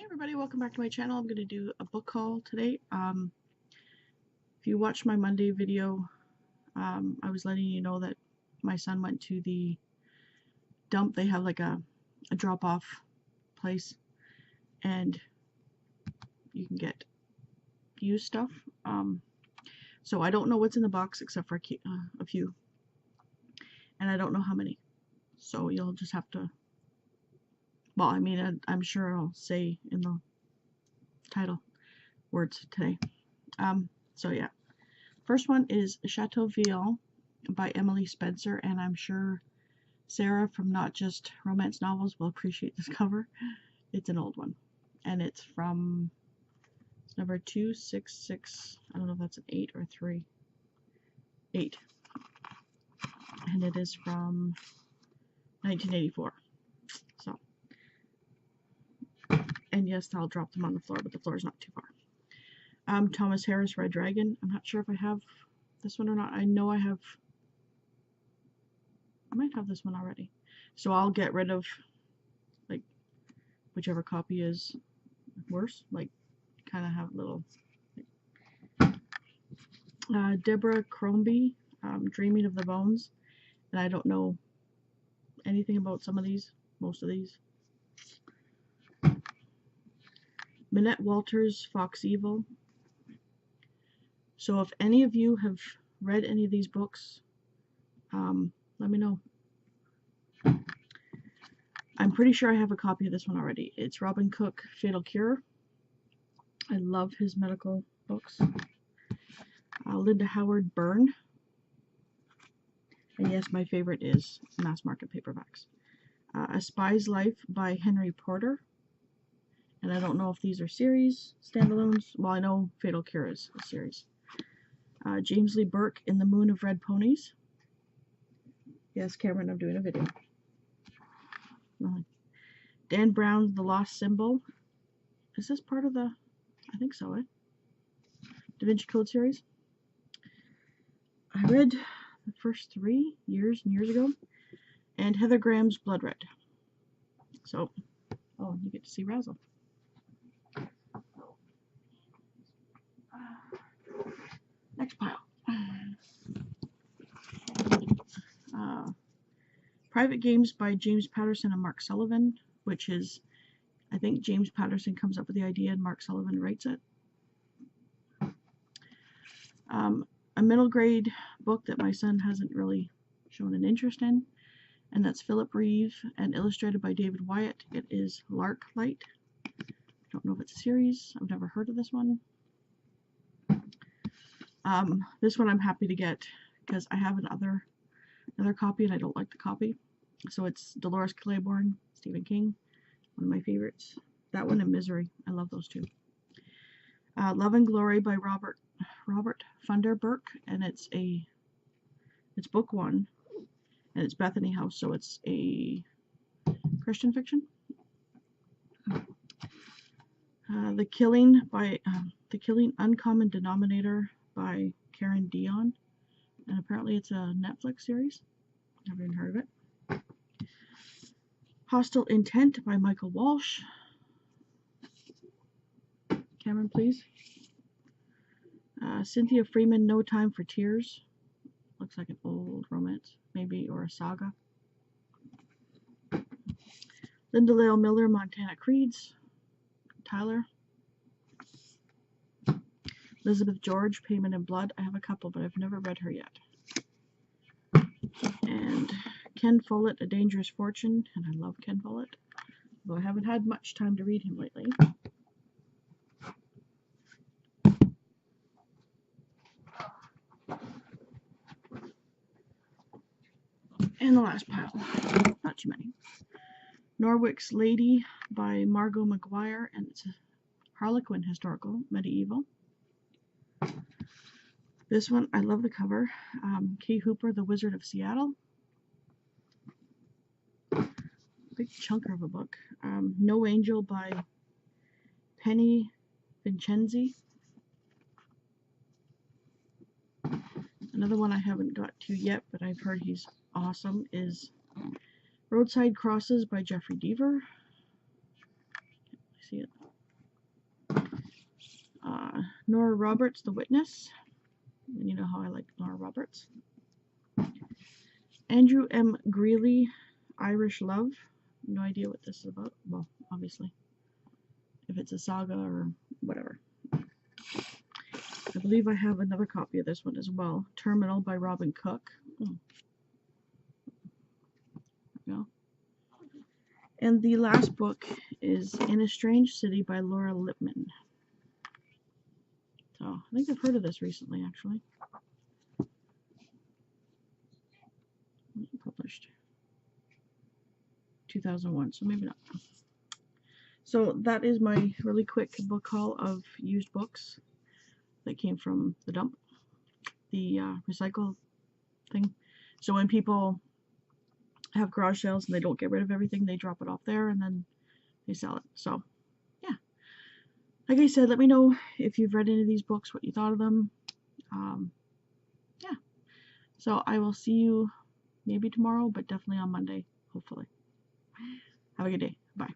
Everybody, welcome back to my channel. I'm going to do a book haul today. If you watched my Monday video, I was letting you know that my son went to the dump. They have like a drop-off place and you can get used stuff. So I don't know what's in the box except for a few, and I don't know how many. So you'll just have to, well, I mean, I'm sure I'll say in the title words today. So yeah, first one is Chateau Villon by Emily Spencer, and I'm sure Sarah from Not Just Romance Novels will appreciate this cover. It's an old one, and it's number 266. I don't know if that's an 8 or 3. 8. And it is from 1984. So, and yes, I'll drop them on the floor, but the floor is not too far. Thomas Harris, Red Dragon. I'm not sure if I have this one or not. I know I might have this one already. So I'll get rid of, like, whichever copy is worse. Like, kind of have little, Deborah Crombie, Dreaming of the Bones. And I don't know anything about some of these, most of these. Minette Walters, Fox Evil. So if any of you have read any of these books, let me know. I'm pretty sure I have a copy of this one already. It's Robin Cook, Fatal Cure. I love his medical books. Linda Howard, Burn. And yes, my favorite is mass market paperbacks. A Spy's Life by Henry Porter. And I don't know if these are series, standalones. Well, I know Fatal Cure is a series. James Lee Burke, In the Moon of Red Ponies. Yes, Cameron, I'm doing a video. Dan Brown's The Lost Symbol. Is this part of the, I think so, Da Vinci Code series? I read the first 3 years and years ago. And Heather Graham's Blood Red. So, oh, you get to see Razzle. Next pile. Private Games by James Patterson and Mark Sullivan, which is, I think James Patterson comes up with the idea and Mark Sullivan writes it. A middle grade book that my son hasn't really shown an interest in, and that's Philip Reeve and illustrated by David Wyatt. It is Lark Light. Don't know if it's a series. I've never heard of this one. This one I'm happy to get because I have another copy and I don't like the copy. So it's Dolores Claiborne, Stephen King, one of my favorites. That one and Misery. I love those two. Love and Glory by Robert Funderburk, and it's book 1, and it's Bethany House, so it's a Christian fiction. The Killing Uncommon Denominator by Karen Dion, and apparently it's a Netflix series. Never even heard of it. Hostile Intent by Michael Walsh. Cameron, please. Cynthia Freeman, No Time for Tears. Looks like an old romance, maybe, or a saga. Linda Lale Miller, Montana Creeds. Tyler. Elizabeth George, Payment in Blood. I have a couple, but I've never read her yet. And Ken Follett, A Dangerous Fortune, and I love Ken Follett, though I haven't had much time to read him lately. And the last pile, not too many. Norwick's Lady by Margot McGuire, and it's a Harlequin historical, medieval. This one, I love the cover. Kay Hooper, The Wizard of Seattle. Big chunker of a book. No Angel by Penny Vincenzi. Another one I haven't got to yet, but I've heard he's awesome, is Roadside Crosses by Jeffrey Deaver. Can't really see it. Nora Roberts, The Witness. And you know how I like Nora Roberts. Andrew M. Greeley, Irish Love. No idea what this is about. Well, obviously, if it's a saga or whatever. I believe I have another copy of this one as well. Terminal by Robin Cook. There we go. And the last book is In a Strange City by Laura Lippman. So I think I've heard of this recently, actually. Published 2001, so maybe not. So that is my really quick book haul of used books that came from the dump, the recycle thing. So when people have garage sales and they don't get rid of everything, they drop it off there and then they sell it. So yeah, like I said, let me know if you've read any of these books, what you thought of them. Yeah, so I will see you maybe tomorrow, but definitely on Monday, hopefully. Have a good day. Bye.